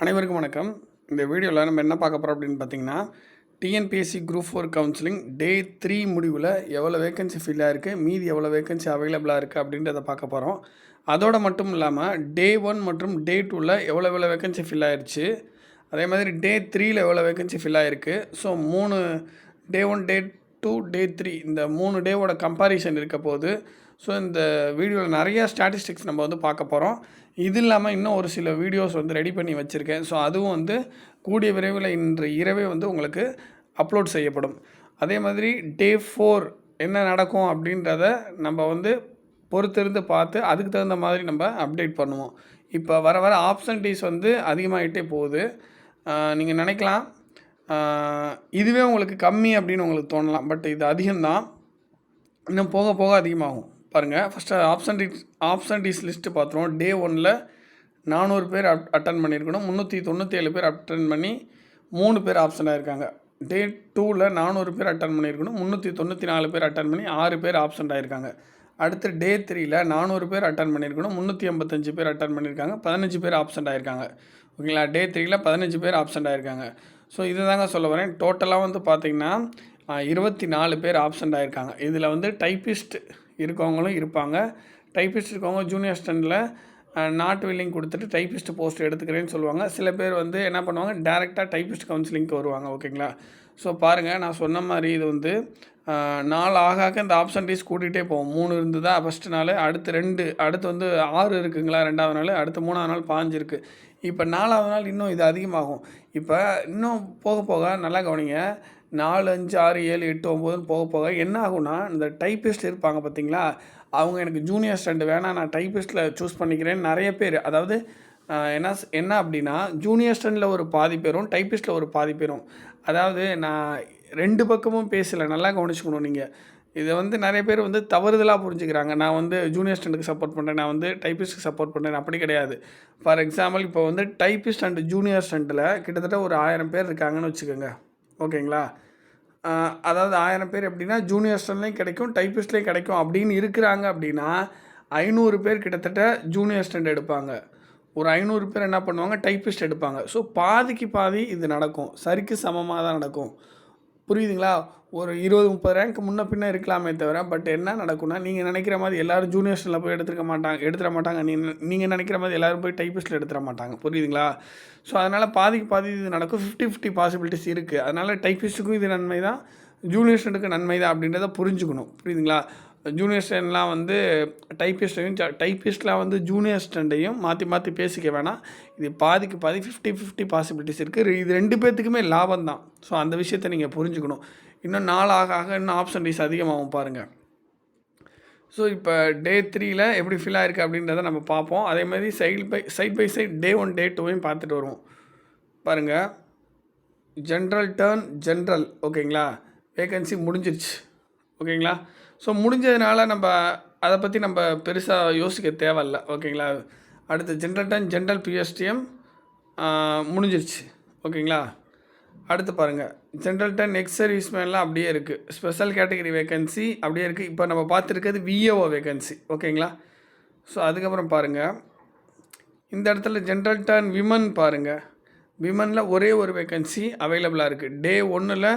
அனைவருக்கும் வணக்கம். இந்த வீடியோவில் நம்ம என்ன பார்க்க போகிறோம் அப்படின்னு பார்த்தீங்கன்னா, டிஎன்பிஎஸ்சி குரூப் 4 கவுன்சிலிங் டே 3 முடிவில் எவ்வளோ வேகன்சி ஃபில் ஆயிருக்கு, மீதி எவ்வளோ வேகன்சி அவைலபிளாக இருக்குது அப்படின்றத பார்க்க போகிறோம். அதோடு மட்டும் இல்லாமல் டே 1 மற்றும் டே 2ல் எவ்வளோ வேகன்சி ஃபில் ஆயிடுச்சு, அதே மாதிரி டே 3ல் எவ்வளோ வேகன்சி ஃபில் ஆயிருக்கு. ஸோ டே 1, டே 2, டே 3 இந்த 3 டேவோட கம்பாரிசன் இருக்க போது. ஸோ இந்த வீடியோவில் நிறையா ஸ்டாட்டிஸ்டிக்ஸ் நம்ம வந்து பார்க்க போகிறோம். இது இல்லாமல் இன்னும் ஒரு சில வீடியோஸ் வந்து ரெடி பண்ணி வச்சுருக்கேன். ஸோ அதுவும் வந்து கூடிய விரைவில் இன்று இரவே வந்து உங்களுக்கு அப்லோட் செய்யப்படும். அதே மாதிரி டே 4 என்ன நடக்கும் அப்படின்றத நம்ம வந்து பொறுத்திருந்து பார்த்து அதுக்கு தகுந்த மாதிரி நம்ம அப்டேட் பண்ணுவோம். இப்போ வர வர ஆப்சன்டீஸ் வந்து அதிகமாகிட்டே போகுது. நீங்கள் நினைக்கலாம் இதுவே உங்களுக்கு கம்மி அப்படின்னு உங்களுக்கு தோணலாம். பட் இது அதிகம்தான், இன்னும் போக போக அதிகமாகும். பாருங்கள், ஃபஸ்ட்டு ஆப்சன்டீஸ் லிஸ்ட்டு பார்த்துருவோம். டே 1ல் 400 பேர் அட்டன் பண்ணியிருக்கணும், 397 பேர் அட்டன் பண்ணி 3 பேர் ஆப்ஷனாக இருக்காங்க. டே 2ல் 400 பேர் அட்டன் பண்ணியிருக்கணும், 394 பேர் அட்டன் பண்ணி 6 பேர் ஆப்சண்ட் ஆகிருக்காங்க. அடுத்து டே 3ல் 400 பேர் அட்டன் பண்ணியிருக்கணும், 385 பேர் அட்டன் பண்ணியிருக்காங்க, 15 பேர் ஆப்சண்ட் ஆகிருக்காங்க. ஓகேங்களா, டே 3ல் 15 பேர் ஆப்சண்ட் ஆகிருக்காங்க. ஸோ இது தாங்க சொல்ல வரேன். டோட்டலாக வந்து பார்த்திங்கன்னா 24 பேர் ஆப்சண்ட் ஆகிருக்காங்க. இதில் வந்து டைப்பிஸ்ட் இருக்கவங்களும் இருப்பாங்க. டைப்பிஸ்ட் இருக்கவங்க ஜூனியர் அசிஸ்டண்ட்டில் நாட் வில்லிங் கொடுத்துட்டு டைப்பிஸ்ட் போஸ்ட் எடுத்துக்கிறேன்னு சொல்லுவாங்க. சில பேர் வந்து என்ன பண்ணுவாங்க, டேரெக்டாக டைப்பிஸ்ட் கவுன்சிலிங்க்கு வருவாங்க. ஓகேங்களா, ஸோ பாருங்கள், நான் சொன்ன மாதிரி இது வந்து நாள் ஆக இந்த ஆப்சன்டீஸ் கூட்டிகிட்டே போவோம். 3 இருந்து தான் ஃபஸ்ட்டு நாள், அடுத்து வந்து 6 இருக்குங்களா 2வது நாள், அடுத்து 3வது நாள் 5 இருக்குது. இப்போ 4வது நாள் இன்னும் இது அதிகமாகும். இப்போ இன்னும் போக போக நல்லா கவனிங்க, 4, 5, 6, 7, 8, 9 போக போக என்ன ஆகும்னா, இந்த டைப்பிஸ்ட் இருப்பாங்க பார்த்தீங்களா, அவங்க எனக்கு ஜூனியர் அசிஸ்டண்ட் வேணாம், நான் டைப்பிஸ்ட்டில் சூஸ் பண்ணிக்கிறேன்னு நிறைய பேர். அதாவது என்ன அப்படின்னா, ஜூனியர் அசிஸ்டண்ட்டில் ஒரு பாதி பேரும் டைப்பிஸ்ட்டில் ஒரு பாதி பேரும். அதாவது நான் 2 பக்கமும் பேசலை, நல்லா கவனிச்சுக்கணும். நீங்கள் இதை வந்து நிறைய பேர் வந்து தவறுதலாக புரிஞ்சுக்கிறாங்க. நான் வந்து ஜூனியர் அசிஸ்டண்ட்டுக்கு சப்போர்ட் பண்ணுறேன், நான் வந்து டைப்பிஸ்ட்டுக்கு சப்போர்ட் பண்ணுறேன். அப்படி கிடையாது. ஃபார் எக்ஸாம்பிள், இப்போ வந்து டைப்பிஸ்ட் அண்ட் ஜூனியர் அசிஸ்டண்ட்டில் கிட்டத்தட்ட ஒரு 1000 பேர் இருக்காங்கன்னு வச்சுக்கோங்க. ஓகேங்களா, அதாவது 1000 பேர் எப்படின்னா ஜூனியர் அசிஸ்டண்ட்லேயும் கிடைக்கும், டைப்பிஸ்ட்லேயும் கிடைக்கும் அப்படின்னு இருக்கிறாங்க. அப்படின்னா 500 பேர் கிட்டத்தட்ட ஜூனியர் அசிஸ்டண்ட் எடுப்பாங்க, ஒரு 500 பேர் என்ன பண்ணுவாங்க, டைப்பிஸ்ட் எடுப்பாங்க. ஸோ பாதிக்கு பாதி இது நடக்கும், சரிக்கு சமமாக தான் நடக்கும். புரியுதுங்களா? ஒரு 20-30 ரேங்க் முன்ன பின்னே இருக்கலாமே தவிர, பட் என்ன நடக்கும்னா, நீங்கள் நினைக்கிற மாதிரி எல்லோரும் ஜூனியர் அசிஸ்டண்ட்டில் போய் எடுத்துட மாட்டாங்க. நீங்கள் நினைக்கிற மாதிரி எல்லோரும் போய் டைப்பிஸ்ட்டில் எடுத்துட மாட்டாங்க. புரியுதுங்களா? ஸோ அதனால் பாதிக்கு பாதி இது நடக்கும். 50-50 பாசிபிலிட்டிஸ் இருக்குது. அதனால் டைப்பிஸ்ட்டுக்கும் இது நன்மை தான், ஜூனியர் அசிஸ்டண்ட்டுக்கு நன்மை தான் அப்படின்றத புரிஞ்சுக்கணும். புரியுதுங்களா? ஜூனியர் அசிஸ்டண்ட்லாம் வந்து டைப்பிஸ்ட்லாம் வந்து ஜூனியர் அசிஸ்டண்ட்டையும் மாற்றி பேசிக்க வேணாம். இது பாதிக்கு பாதி 50-50 பாசிபிலிட்டிஸ் இருக்குது. இது 2 பேர்த்துக்குமே லாபம் தான். ஸோ அந்த விஷயத்தை நீங்கள் புரிஞ்சுக்கணும். இன்னும் நாள் ஆக இன்னும் ஆப்ஷன்டீஸ் அதிகமாகும் பாருங்கள். ஸோ இப்போ டே 3ல் எப்படி ஃபில் ஆகிருக்கு அப்படின்றத நம்ம பார்ப்போம். அதே மாதிரி சைட் பை சைட் டே 1, டே 2வையும் பார்த்துட்டு வருவோம். பாருங்கள், ஜென்ரல் ஓகேங்களா, வேகன்சி முடிஞ்சிருச்சு. ஓகேங்களா, ஸோ முடிஞ்சதுனால நம்ம அதை பற்றி நம்ம பெருசாக யோசிக்க தேவையில்ல. ஓகேங்களா, அடுத்து ஜென்ரல் பிஎஸ்டிஎம் முடிஞ்சிருச்சு. ஓகேங்களா, அடுத்து பாருங்கள், ஜென்ரல் எக்ஸ் சர்வீஸ்மேன்லாம் அப்படியே இருக்குது. ஸ்பெஷல் கேட்டகரி வேகன்சி அப்படியே இருக்குது. இப்போ நம்ம பார்த்துருக்கிறது விஏஓ வேகன்சி. ஓகேங்களா, ஸோ அதுக்கப்புறம் பாருங்கள், இந்த இடத்துல ஜென்ரல் விமன் பாருங்கள், விமனில் ஒரே ஒரு வேகன்சி அவைலபிளாக இருக்குது. டே 1ல்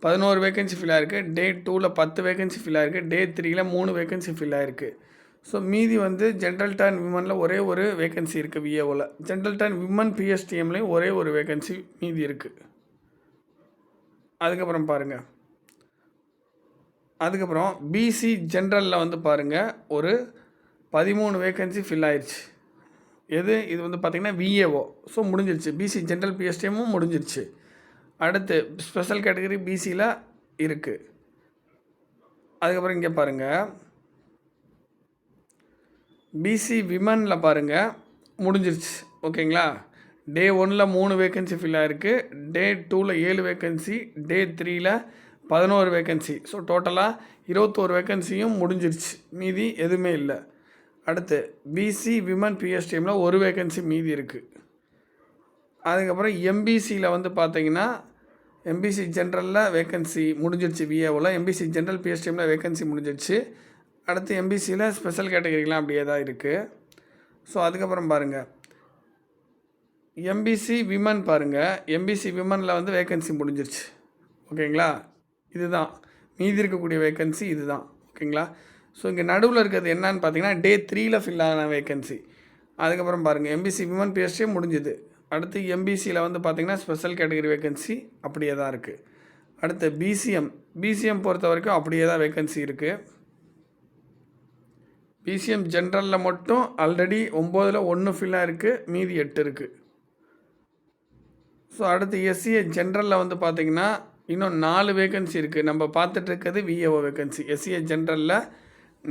11 வேகன்சி ஃபில் ஆகிருக்கு, டே 2ல் 10 வேகன்சி ஃபில் ஆகிருக்கு, டே 3ல் 3 வேகன்சி ஃபில் ஆகிருக்கு. ஸோ மீதி வந்து ஜென்ரல் விமனில் ஒரே ஒரு வேகன்சி இருக்குது விஏஓவில். ஜென்ரல் விமன் பிஎஸ்டிஎம்லேயும் ஒரே ஒரு வேகன்சி மீதி இருக்குது. அதுக்கப்புறம் பாருங்கள், அதுக்கப்புறம் பிசி ஜென்ரலில் வந்து பாருங்கள், ஒரு 13 வேகன்சி ஃபில் ஆயிடுச்சு. இது வந்து பார்த்திங்கன்னா விஏஓ. ஸோ முடிஞ்சிருச்சு, பிசி ஜென்ரல் பிஎஸ்டிஎம்மும் முடிஞ்சிருச்சு. அடுத்து ஸ்பெஷல் கேட்டகரி பிசியில் இருக்குது. அதுக்கப்புறம் இங்கே பாருங்கள், பிசி விமனில் பாருங்கள் முடிஞ்சிருச்சு. ஓகேங்களா, டே 1ல் 3 வேகன்சி ஃபில் ஆகிருக்கு, டே 2ல் 7 வேகன்சி, டே 3ல் 11 வேகன்சி. ஸோ டோட்டலாக 21 வேகன்சியும் முடிஞ்சிருச்சு, மீதி எதுவுமே இல்லை. அடுத்து பிசி விமன் பிஎஸ்டிஎம்மில் ஒரு வேகன்சி மீதி இருக்குது. அதுக்கப்புறம் எம்பிசியில் வந்து பார்த்தீங்கன்னா, எம்பிசி ஜென்ரலில் வேகன்சி முடிஞ்சிருச்சு விஏஓவில், எம்பிசி ஜென்ரல் பிஎஸ்டிஎம்மில் வேகன்சி முடிஞ்சிருச்சு. அடுத்து எம்பிசியில் ஸ்பெஷல் கேட்டகரிலாம் அப்படியே தான் இருக்குது. ஸோ அதுக்கப்புறம் பாருங்கள், எம்பிசி விமன் பாருங்கள். எம்பிசி விமனில் வந்து வேக்கன்சி முடிஞ்சிருச்சு. ஓகேங்களா? இதுதான் மீதி இருக்கக்கூடிய வேக்கன்சி இதுதான். ஓகேங்களா? ஸோ இங்கே நடுவில் இருக்கிறது என்னன்னு பார்த்தீங்கன்னா டே 3ல் ஃபில் ஆன வேக்கன்சி. அதுக்கப்புறம் பாருங்கள் எம்பிசி விமன் பிஎஸ்டியே முடிஞ்சுது. அடுத்து எம்பிசியில் வந்து பார்த்திங்கன்னா ஸ்பெஷல் கேட்டகரி வேக்கன்சி அப்படியே தான் இருக்குது. அடுத்து பிசிஎம் பொறுத்த வரைக்கும் அப்படியே தான் வேக்கன்சி இருக்குது. பிசிஎம் ஜென்ரலில் மட்டும் ஆல்ரெடி 9ல் 1 ஃபில்லாக இருக்குது, மீதி 8 இருக்குது. ஸோ அடுத்து எஸ்சிஏ ஜென்ரலில் வந்து பார்த்திங்கன்னா இன்னும் 4 வேக்கன்சி இருக்குது. நம்ம பார்த்துட்டு இருக்கிறது விஏஓ வேக்கன்சி. எஸ்சிஏ ஜென்ரலில்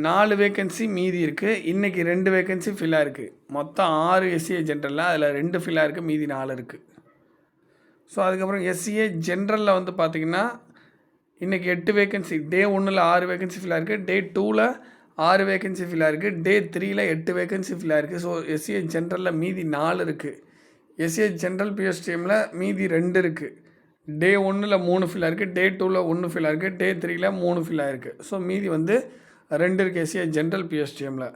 4 வேக்கன்சி மீதி இருக்குது. இன்றைக்கி 2 வேக்கன்சி ஃபில்லாக இருக்குது. மொத்தம் 6 எஸ்சிஏ ஜென்ரலில் அதில் 2 ஃபில்லாக இருக்குது, மீதி 4 இருக்குது. ஸோ அதுக்கப்புறம் எஸ்சிஏ ஜென்ரலில் வந்து பார்த்திங்கன்னா இன்றைக்கி 8 வேக்கன்சி. டே 1ல் 6 வேக்கன்சி ஃபில்லாக இருக்குது, டே 2ல் 6 வேக்கன்சி ஃபில்லாக இருக்குது, டே 3ல் 8 வேக்கன்சி ஃபில்லாக இருக்குது. ஸோ எஸ்சிஏ ஜென்ரலில் மீதி 4 இருக்குது. எஸ்சிஏ ஜென்ரல் பிஎஸ்டிஎம்மில் மீதி 2 இருக்குது. டே 1ல் 3 ஃபில்லாக இருக்குது, டே 2ல் 1 ஃபில்லாக இருக்குது, டே 3ல் 3 ஃபில்லாக இருக்குது. ஸோ மீதி வந்து 2 இருக்குது எஸ்சிஏ ஜென்ரல் பிஎஸ்டிஎம்மில்.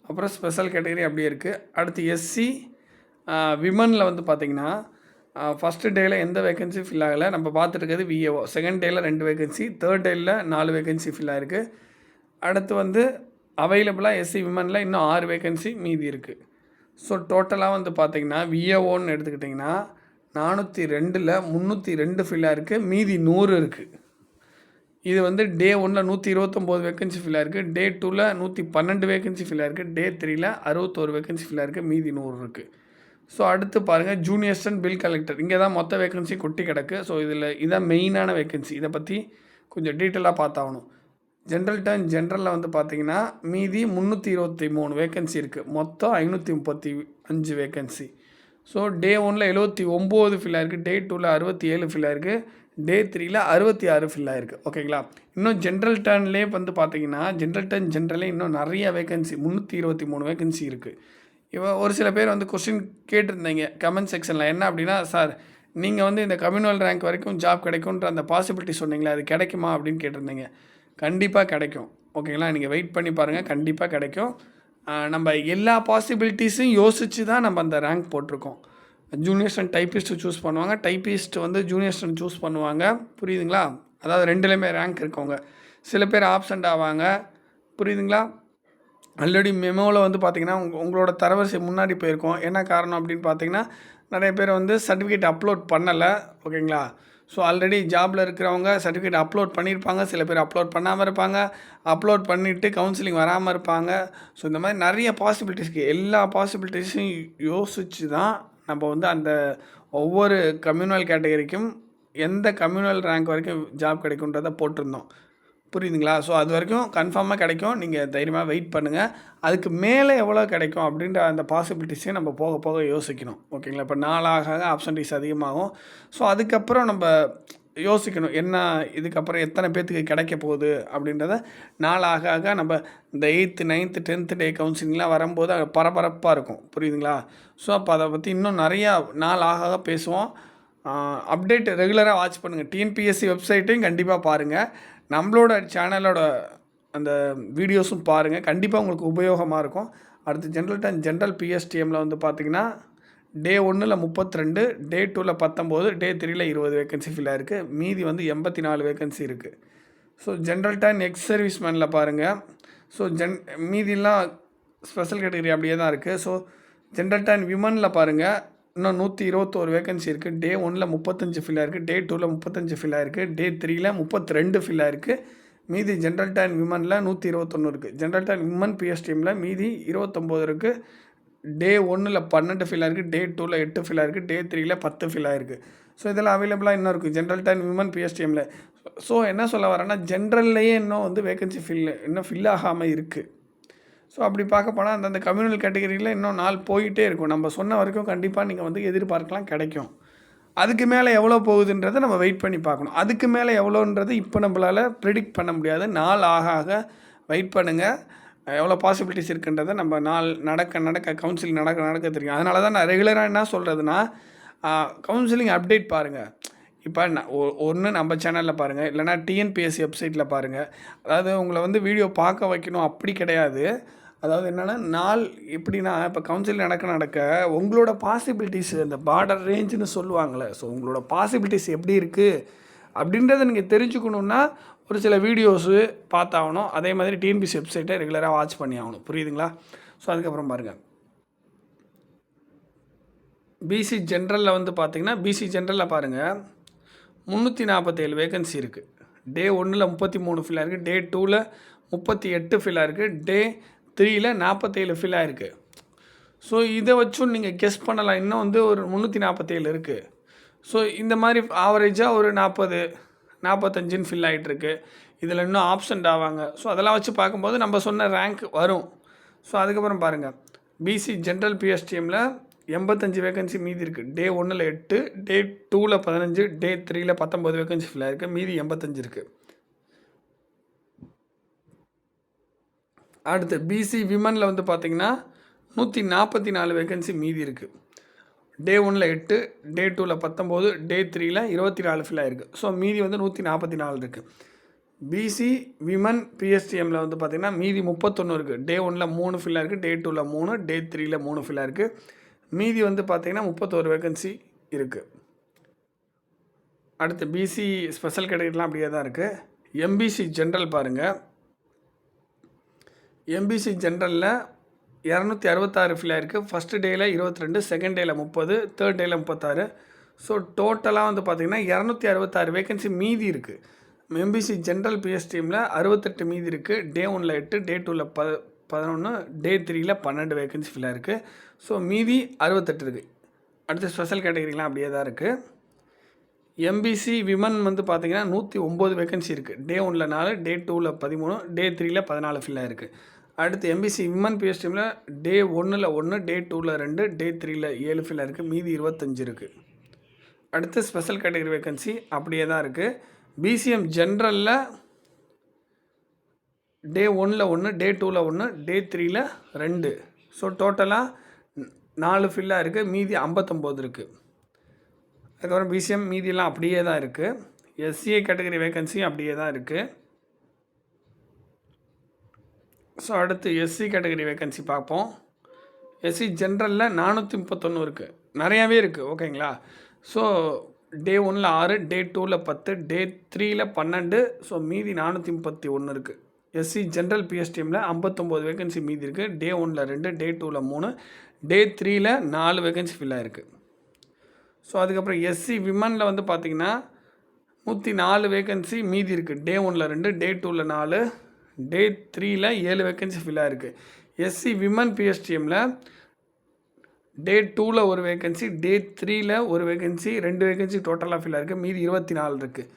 அப்புறம் ஸ்பெஷல் கேட்டகரி அப்படியே இருக்குது. அடுத்து எஸ்சி விமனில் வந்து பார்த்திங்கன்னா ஃபஸ்ட்டு டேயில் எந்த வேக்கன்சி ஃபில் ஆகலை. நம்ம பார்த்துட்டு இருக்கிறது விஏஓ. செகண்ட் டேயில் 2 வேக்கன்சி, தேர்ட் டேயில் 4 வேக்கன்சி ஃபில் ஆகிருக்கு. அடுத்து வந்து அவைலபிளாக எஸ்சி விமனில் இன்னும் 6 வேக்கன்சி மீதி இருக்குது. ஸோ டோட்டலாக வந்து பார்த்திங்கன்னா விஏஓன்னு எடுத்துக்கிட்டிங்கன்னா 402ல் 302 ஃபில்லாக இருக்குது, மீதி 100 இருக்குது. இது வந்து டே 1ல் 129 வேக்கன்சி ஃபில்லாக இருக்குது, டே 2ல் 112 வேக்கன்சி ஃபில்லாக இருக்குது, டே 3ல் 61 வேக்கன்சி ஃபில்லாக இருக்குது, மீதி 100 இருக்குது. ஸோ அடுத்து பாருங்கள் ஜூனியர் அசிஸ்டன்ட் பில் கலெக்டர். இங்கே தான் மொத்த வேக்கன்சி கொட்டி கிடக்கு. ஸோ இதான் மெயினான வேக்கன்சி. இதை பற்றி கொஞ்சம் டீட்டெயிலாக பார்த்தாகணும். ஜென்ரலில் வந்து பார்த்திங்கன்னா மீதி 323 வேக்கன்சி இருக்குது. மொத்தம் 535 வேக்கன்சி. ஸோ டே 1ல் 79 ஃபில்லாக இருக்குது, டே 2ல் 67 ஃபில்லாக இருக்குது, டே 3ல் 66 ஃபில்லாக இருக்குது. ஓகேங்களா? இன்னும் ஜென்ரல் டர்ன்லேயே வந்து பார்த்திங்கன்னா ஜென்ரலே இன்னும் நிறைய வேக்கன்சி 323 வேக்கன்சி இருக்குது. ஒரு சில பேர் வந்து கொஸ்டின் கேட்டிருந்தீங்க கமெண்ட் செக்ஷனில். என்ன அப்படின்னா, சார் நீங்கள் வந்து இந்த கம்யூனல் ரேங்க் வரைக்கும் ஜாப் கிடைக்குன்ற அந்த பாசிபிலிட்டி சொன்னீங்களே, அது கிடைக்குமா அப்படின்னு கேட்டிருந்தீங்க. கண்டிப்பாக கிடைக்கும். ஓகேங்களா? நீங்கள் வெயிட் பண்ணி பாருங்கள், கண்டிப்பாக கிடைக்கும். நம்ம எல்லா பாசிபிலிட்டிஸும் யோசித்து தான் நம்ம அந்த ரேங்க் போட்டிருக்கோம். ஜூனியர் அசிஸ்டன்ட் டைப்பிஸ்ட்டு சூஸ் பண்ணுவாங்க, டைப்பிஸ்ட் வந்து ஜூனியர் அசிஸ்டன்ட் சூஸ் பண்ணுவாங்க. புரியுதுங்களா? அதாவது 2லேயுமே ரேங்க் இருக்கவங்க. சில பேர் ஆப்சண்ட் ஆவாங்க. புரியுதுங்களா? ஆல்ரெடி மெமோவில் வந்து பார்த்திங்கன்னா உங்களோட தரவரிசை முன்னாடி போயிருக்கோம். என்ன காரணம் அப்படின்னு பார்த்திங்கன்னா நிறைய பேர் வந்து சர்டிஃபிகேட் அப்லோட் பண்ணலை. ஓகேங்களா? ஸோ ஆல்ரெடி ஜாபில் இருக்கிறவங்க சர்டிஃபிகேட் அப்லோட் பண்ணியிருப்பாங்க, சில பேர் அப்லோட் பண்ணாமல் இருப்பாங்க, அப்லோட் பண்ணிவிட்டு கவுன்சிலிங் வராமல் இருப்பாங்க. ஸோ இந்த மாதிரி நிறைய பாசிபிலிட்டிஸ்க்கு எல்லா பாசிபிலிட்டிஸையும் யோசித்து தான் நம்ம வந்து அந்த ஒவ்வொரு கம்யூனல் கேட்டகரிக்கும் எந்த கம்யூனல் ரேங்க் வரைக்கும் ஜாப் கிடைக்குன்றதை போட்டிருந்தோம். புரியுதுங்களா? ஸோ அது வரைக்கும் கன்ஃபார்மாக கிடைக்கும். நீங்கள் தைரியமாக வெயிட் பண்ணுங்கள். அதுக்கு மேலே எவ்வளோ கிடைக்கும் அப்படின்ற அந்த பாசிபிலிட்டிஸையும் நம்ம போக போக யோசிக்கணும். ஓகேங்களா? இப்போ நாளாக ஆப்சன்டீஸ் அதிகமாகும். ஸோ அதுக்கப்புறம் நம்ம யோசிக்கணும், என்ன இதுக்கப்புறம் எத்தனை பேர்த்துக்கு கிடைக்க போகுது அப்படின்றத. நாளாக நம்ம இந்த 8th 9th 10th டே கவுன்சிலிங்லாம் வரும்போது அது பரபரப்பாக இருக்கும். புரியுதுங்களா? ஸோ அப்போ அதை பற்றி இன்னும் நிறையா நாளாக பேசுவோம். அப்டேட் ரெகுலராக வாட்ச் பண்ணுங்கள். டிஎன்பிஎஸ்சி வெப்சைட்டையும் கண்டிப்பாக பாருங்கள். நம்மளோட சேனலோட அந்த வீடியோஸும் பாருங்கள், கண்டிப்பாக உங்களுக்கு உபயோகமாக இருக்கும். அடுத்து ஜென்ரல் பிஎஸ்டிஎம்மில் வந்து பார்த்திங்கன்னா டே 1ல் 32, டே 2ல் 19, டே 3ல் 20 வேக்கன்சி ஃபில்லாக இருக்குது, மீதி வந்து 84 வேக்கன்சி இருக்குது. ஸோ ஜென்ரல் எக்ஸ் சர்வீஸ்மேனில் பாருங்கள். ஸோ மீதிலாம் ஸ்பெஷல் கேட்டகரி அப்படியே தான் இருக்குது. ஸோ ஜென்ரல் விமனில் பாருங்கள், இன்னும் 121 வேக்கன்சி இருக்குது. டே 1ல் 35 ஃபில்லாக இருக்குது, டே 2ல் 35 ஃபில்லாக இருக்குது, டே 3ல் 32 ஃபில்லாக இருக்குது, மீதி ஜென்ரல் விமனில் 121 இருக்குது. ஜென்ரல் விமன் பிஎஸ்டிஎம்மில் மீதி 29 இருக்குது. டே 1ல் 12 ஃபில்லாக இருக்குது, டே 2ல் 8 ஃபில்லாக இருக்குது, டே 3ல் 10 ஃபில்லாக இருக்குது. ஸோ இதெல்லாம் அவைலபிளாக இன்னும் இருக்குது ஜென்ரல் விமன் பிஎஸ்டிஎம்மில். ஸோ என்ன சொல்ல வரேன்னா ஜென்ரல்லையே இன்னும் வந்து வேக்கன்சி இன்னும் ஃபில் ஆகாமல் இருக்குது. ஸோ அப்படி பார்க்க போனால் அந்தந்த கம்யூனல் கேட்டகரியில் இன்னும் நாள் போயிட்டே இருக்கும். நம்ம சொன்ன வரைக்கும் கண்டிப்பாக நீங்கள் வந்து எதிர்பார்க்கலாம், கிடைக்கும். அதுக்கு மேலே எவ்வளோ போகுதுன்றதை நம்ம வெயிட் பண்ணி பார்க்கணும். அதுக்கு மேலே எவ்வளோன்றது இப்போ நம்மளால் ப்ரிடிக்ட் பண்ண முடியாது. நாள் ஆக வெயிட் பண்ணுங்கள். எவ்வளோ பாசிபிலிட்டிஸ் இருக்குன்றதை நம்ம நாள் நடக்க கவுன்சிலிங் நடக்க தெரியும். அதனால தான் நான் ரெகுலராக என்ன சொல்கிறதுனா கவுன்சிலிங் அப்டேட் பாருங்கள். இப்போ ஒன்று நம்ம சேனலில் பாருங்கள், இல்லைனா டிஎன்பிஎஸ்சி வெப்சைட்டில் பாருங்கள். அதாவது உங்களை வந்து வீடியோ பார்க்க வைக்கணும் அப்படி கிடையாது. அதாவது என்னென்னா நாள் எப்படின்னா இப்போ கவுன்சிலிங் நடக்க உங்களோட பாசிபிலிட்டிஸ் அந்த பார்டர் ரேஞ்சுன்னு சொல்லுவாங்கள்ல, ஸோ உங்களோட பாசிபிலிட்டிஸ் எப்படி இருக்குது அப்படின்றத நீங்கள் தெரிஞ்சுக்கணுன்னா ஒரு சில வீடியோஸு பார்த்தாகணும். அதே மாதிரி டிஎன்பிசி வெப்சைட்டை ரெகுலராக வாட்ச் பண்ணி ஆகணும். புரியுதுங்களா? ஸோ அதுக்கப்புறம் பாருங்கள், பிசி ஜென்ரலில் வந்து பார்த்திங்கன்னா பிசி ஜென்ரலில் பாருங்கள் 347 வேகன்சி இருக்குது. டே 1ல் 33 ஃபில்லாக இருக்குது, டே 2ல் 38 ஃபில்லாக இருக்குது, டே 3ல் 47 ஃபில்லாக இருக்குது. ஸோ இதை வச்சும் நீங்கள் கெஸ் பண்ணலாம், இன்னும் வந்து ஒரு 347 இருக்குது. ஸோ இந்த மாதிரி ஆவரேஜாக ஒரு 40-45 ஃபில் ஆகிட்டுருக்கு. இதில் இன்னும் ஆப்சண்ட் ஆவாங்க. ஸோ அதெல்லாம் வச்சு பார்க்கும்போது நம்ம சொன்ன ரேங்க் வரும். ஸோ அதுக்கப்புறம் பாருங்கள், பிசி ஜென்ரல் பிஎஸ்டிஎம்மில் 85 வேகன்சி மீதி இருக்குது. டே 1ல் 8, டே 2ல் 15, டே 3ல் 19 வேகன்சி ஃபில்லாக இருக்குது, மீதி 85 இருக்குது. அடுத்து பிசி விமனில் வந்து பார்த்திங்கன்னா 144 வேகன்சி மீதி இருக்குது. டே 1ல் 8, டே 2ல் 19, டே 3ல் 24 ஃபில்லாக இருக்குது. ஸோ மீதி வந்து 144 இருக்குது. பிசி விமன் பிஎஸ்டிஎம்மில் வந்து பார்த்திங்கன்னா மீதி 31 இருக்குது. டே 1ல் 3 ஃபில்லாக இருக்குது, டே 2ல் 3, டே 3ல் 3 ஃபில்லாக இருக்குது. மீதி வந்து பார்த்திங்கன்னா 31 வேகன்சி இருக்குது. அடுத்து பிசி ஸ்பெஷல் கேட்டகரிலாம் அப்படியே தான் இருக்குது. எம்பிசி ஜென்ரல் பாருங்கள், எம்பிசி ஜென்ரலில் 266 ஃபில்லாக இருக்குது. ஃபஸ்ட்டு டேயில் 22, செகண்ட் டேயில் 30, தேர்ட் டேயில் 36. ஸோ டோட்டலாக வந்து பார்த்திங்கன்னா 266 வேகன்சி மீதி இருக்குது. எம்பிசி ஜென்ரல் பிஎஸ்டிஎம்மில் 68 மீதி இருக்குது. டே 1ல் 8, டே 2ல் 11, டே 3ல் 12 வேகன்சி ஃபில்லாக இருக்குது. ஸோ மீதி 68 இருக்குது. அடுத்து ஸ்பெஷல் கேட்டகரிலாம் அப்படியே தான் இருக்குது. எம்பிசி விமன் வந்து பார்த்திங்கன்னா 109 வேகன்சி இருக்குது. டே 1ல் 4, டே 2ல் 13, டே 3ல் 14 ஃபில்லாக இருக்குது. அடுத்து எம்பிசி விமன் பிஎஸ்டிஎம்மில் டே 1ல் 1, டே 2ல் 2, டே 3ல் 7 ஃபில்லாக இருக்குது, மீதி 25 இருக்குது. அடுத்து ஸ்பெஷல் கேட்டகரி வேகன்சி அப்படியே தான் இருக்குது. பிசிஎம் ஜென்ரலில் டே 1ல் 1, டே 2ல் 1, டே 3ல் 2. ஸோ டோட்டலாக 4 ஃபில்லாக இருக்குது, மீதி 59 இருக்குது. அதுக்கப்புறம் பிசிஎம் மீதியெல்லாம் அப்படியே தான் இருக்குது. எஸ்சிஏ கேட்டகரி வேகன்சி அப்படியே தான் இருக்குது. ஸோ அடுத்து எஸ்சி கேட்டகரி வேகன்சி பார்ப்போம். எஸ்சி ஜென்ரலில் 431 இருக்குது, நிறையாவே இருக்குது. ஓகேங்களா? ஸோ டே 1ல் 6, டே 2ல் 10, டே 3ல் 12. ஸோ மீதி 431 இருக்குது. எஸ்சி ஜென்ரல் பிஎஸ்டிஎம்மில் 59 வேகன்சி மீதி இருக்குது. டே 1ல் 2, டே 2ல் 3, டே 3ல் 4 வேகன்சி ஃபில்லாக இருக்குது. ஸோ அதுக்கப்புறம் எஸ்சி விமனில் வந்து பார்த்திங்கன்னா 104 வேகன்சி மீதி இருக்குது. டே 1ல் 2, டே 2ல் 4, டே 3ல் 7 வேகன்சி ஃபில்லாக இருக்குது. எஸ்சி விமன் பிஎஸ்டிஎம்மில் டே 2ல் 1 வேகன்சி, டே 3ல் 1 வேகன்சி, 2 வேகன்சி டோட்டலாக ஃபில்லாக இருக்குது, மீதி 24 இருக்குது.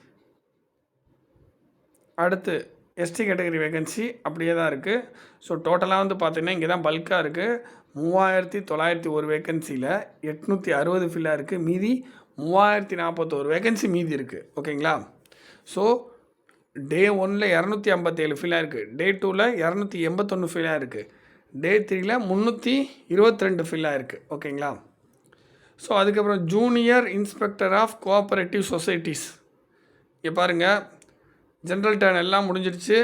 அடுத்து எஸ்டி கேட்டகரி வேகன்சி அப்படியே தான் இருக்குது. ஸோ டோட்டலாக வந்து பார்த்திங்கன்னா இங்கே தான் பல்காக இருக்குது. 3901 வேகன்சியில் 860 ஃபில்லாக இருக்குது, மீதி 3041 வேகன்சி மீதி இருக்குது. ஓகேங்களா? ஸோ டே 1ல் 257 ஃபில்லாக இருக்குது, டே 2ல் 281 ஃபில்லாக இருக்குது, டே 3ல் 322 ஃபில்லாக இருக்குது. ஓகேங்களா? ஸோ அதுக்கப்புறம் junior inspector of cooperative societies இங்கே பாருங்கள், ஜென்ரல் டர்ன் எல்லாம் முடிஞ்சிடுச்சு,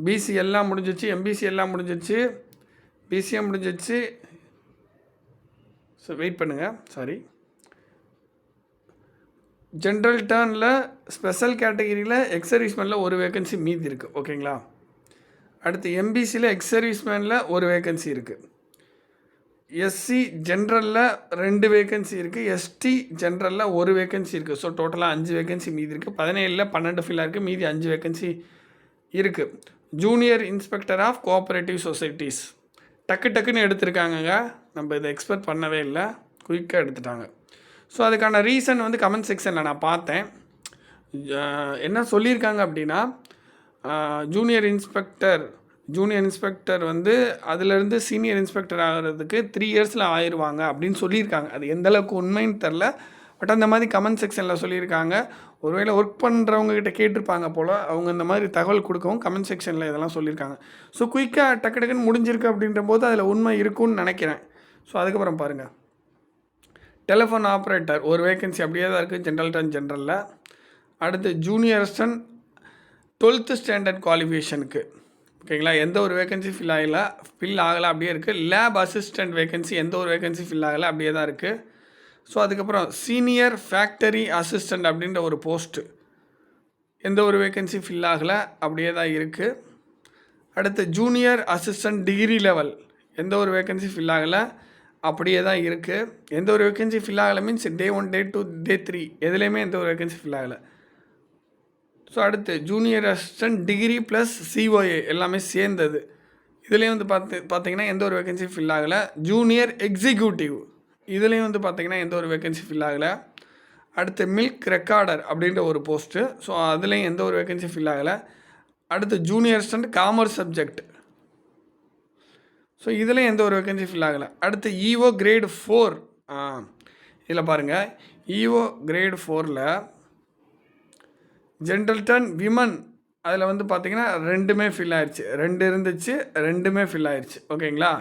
பிசி எல்லாம் முடிஞ்சிச்சு, எம்பிசி எல்லாம் முடிஞ்சிடுச்சு, பிசிஎம் முடிஞ்சிடுச்சு. ஸோ வெயிட் பண்ணுங்கள், சாரி. ஜென்ரல் டர்னில் ஸ்பெஷல் கேட்டகிரியில் எக்ஸர்வீஸ்மேனில் 1 வேகன்சி மீதி இருக்குது. ஓகேங்களா? அடுத்து எம்பிசியில் எக்ஸர்வீஸ்மேனில் 1 வேகன்சி இருக்குது. எஸ்சி ஜென்ரலில் 2 வேகன்சி இருக்குது. எஸ்டி ஜென்ரலில் 1 வேகன்சி இருக்குது. ஸோ டோட்டலாக 5 வேகன்சி மீதி இருக்குது. 17ல் 12 ஃபில்லாக இருக்குது, மீதி 5 வேகன்சி இருக்குது. Junior inspector of cooperative societies டக்குன்னு எடுத்திருக்காங்கங்க. நம்ம இதை எக்ஸ்பெக்ட் பண்ணவே இல்லை, குயிக்காக எடுத்துட்டாங்க. ஸோ அதுக்கான ரீசன் வந்து கமெண்ட் செக்ஷனில் நான் பார்த்தேன். என்ன சொல்லியிருக்காங்க அப்படின்னா, ஜூனியர் இன்ஸ்பெக்டர் வந்து அதிலேருந்து சீனியர் இன்ஸ்பெக்டர் ஆகிறதுக்கு 3 இயர்ஸில் ஆயிடுவாங்க அப்படின்னு சொல்லியிருக்காங்க. அது எந்தளவுக்கு உண்மைன்னு தெரில, பட் அந்த மாதிரி கமெண்ட் செக்ஷனில் சொல்லியிருக்காங்க. ஒருவேளை ஒர்க் பண்ணுறவங்ககிட்ட கேட்டிருப்பாங்க போல், அவங்க இந்த மாதிரி தகவல் கொடுக்கவும் கமெண்ட் செக்ஷனில் இதெல்லாம் சொல்லியிருக்காங்க. ஸோ குயிக்காக டக்குன்னு முடிஞ்சிருக்கு அப்படின்ற போது அதில் உண்மை இருக்குன்னு நினைக்கிறேன். ஸோ அதுக்கப்புறம் பாருங்கள், டெலிஃபோன் ஆப்ரேட்டர் 1 வேகன்சி அப்படியே தான் இருக்குது ஜென்ரல் டர்ன் ஜென்ரலில். அடுத்து ஜூனியர் அசிஸ்டன்ட் 12th ஸ்டாண்டர்ட் குவாலிஃபிகேஷனுக்கு ஓகேங்களா. எந்த ஒரு வேகன்சி ஃபில் ஆகலை அப்படியே இருக்குது. லேப் அசிஸ்டண்ட் வேகன்சி எந்த ஒரு வேகன்சி ஃபில் ஆகலை அப்படியே தான் இருக்குது. ஸோ அதுக்கப்புறம் சீனியர் ஃபேக்டரி அசிஸ்டண்ட் அப்படின்ற ஒரு போஸ்ட்டு எந்த ஒரு வேகன்சி ஃபில் ஆகலை அப்படியே தான் இருக்குது. அடுத்து ஜூனியர் அசிஸ்டண்ட் டிகிரி லெவல் எந்த ஒரு வேகன்சி ஃபில் ஆகலை அப்படியே தான் இருக்குது. எந்த ஒரு வேகன்சி ஃபில் ஆகலை மீன்ஸ் Day 1 Day 2 Day 3 எதுலேயுமே எந்த ஒரு வேகன்சி ஃபில் ஆகலை. ஸோ அடுத்து junior assistant degree plus COA எல்லாமே சேர்ந்தது. இதுலேயும் வந்து பார்த்தீங்கன்னா எந்த ஒரு வேகன்சி ஃபில் ஆகலை. ஜூனியர் எக்ஸிக்யூட்டிவ் இதுலேயும் வந்து பார்த்தீங்கன்னா எந்த ஒரு வேகன்சி ஃபில் ஆகலை. அடுத்து மில்க் ரெக்கார்டர் அப்படின்ற ஒரு போஸ்ட்டு. ஸோ அதுலேயும் எந்த ஒரு வேகன்சி ஃபில் ஆகலை. அடுத்து junior assistant commerce subject. So இதில் எந்த ஒரு வேகன்சி ஃபில் ஆகலை. அடுத்து EO Grade 4 இதில் பாருங்கள். EO Grade 4ல் ஜென்ரல்டன் விமன் அதில் வந்து பார்த்திங்கன்னா 2மே ஃபில் ஆயிடுச்சு. 2 இருந்துச்சு, 2மே ஃபில் ஆயிடுச்சு. ஓகேங்களா.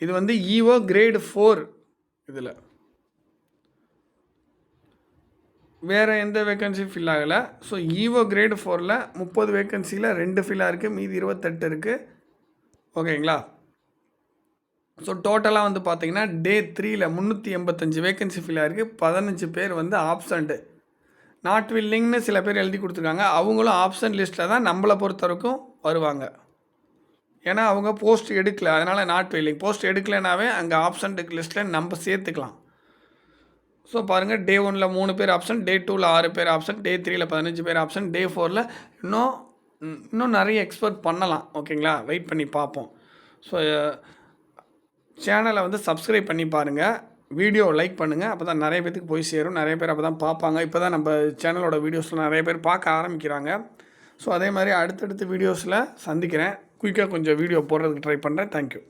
இது வந்து EO Grade 4. இதில் வேறு எந்த வேக்கன்சி ஃபில் ஆகலை. ஸோ EO Grade 4ல் 30 வேக்கன்சியில் 2 ஃபில்லாக இருக்குது, மீதி 28 இருக்குது. ஓகேங்களா. ஸோ டோட்டலாக வந்து பார்த்திங்கன்னா Day 3ல் 385 வேக்கன்சி ஃபில் ஆகிருக்கு. 15 பேர் வந்து ஆப்சண்ட்டு. நாட் வில்லிங்னு சில பேர் எழுதி கொடுத்துருக்காங்க. அவங்களும் ஆப்ஷன் லிஸ்ட்டில் தான் நம்மளை பொறுத்த வரைக்கும் வருவாங்க. ஏன்னா அவங்க போஸ்ட் எடுக்கலை, அதனால் நாட் வில்லிங். போஸ்ட் எடுக்கலைனாவே அங்கே ஆப்ஷன் லிஸ்ட்டில் நம்ம சேர்த்துக்கலாம். ஸோ பாருங்கள், Day 1ல் 3 பேர் ஆப்ஷன், Day 2ல் 6 பேர் ஆப்ஷன், Day 3ல் 15 பேர் ஆப்ஷன், Day 4ல் இன்னும் நிறைய எக்ஸ்பெக்ட் பண்ணலாம். ஓகேங்களா. வெயிட் பண்ணி பார்ப்போம். ஸோ சேனலை வந்து சப்ஸ்கிரைப் பண்ணி பாருங்கள், வீடியோ லைக் பண்ணுங்கள். அப்போ தான் நிறைய பேருக்கு போய் சேரும், நிறைய பேர் அப்போ தான் பார்ப்பாங்க. இப்போ தான் நம்ம சேனலோட வீடியோஸில் நிறைய பேர் பார்க்க ஆரம்பிக்கிறாங்க. ஸோ அதே மாதிரி அடுத்தடுத்த வீடியோஸில் சந்திக்கிறேன். குயிக்காக கொஞ்சம் வீடியோ போடுறதுக்கு ட்ரை பண்ணுறேன். தேங்க்யூ.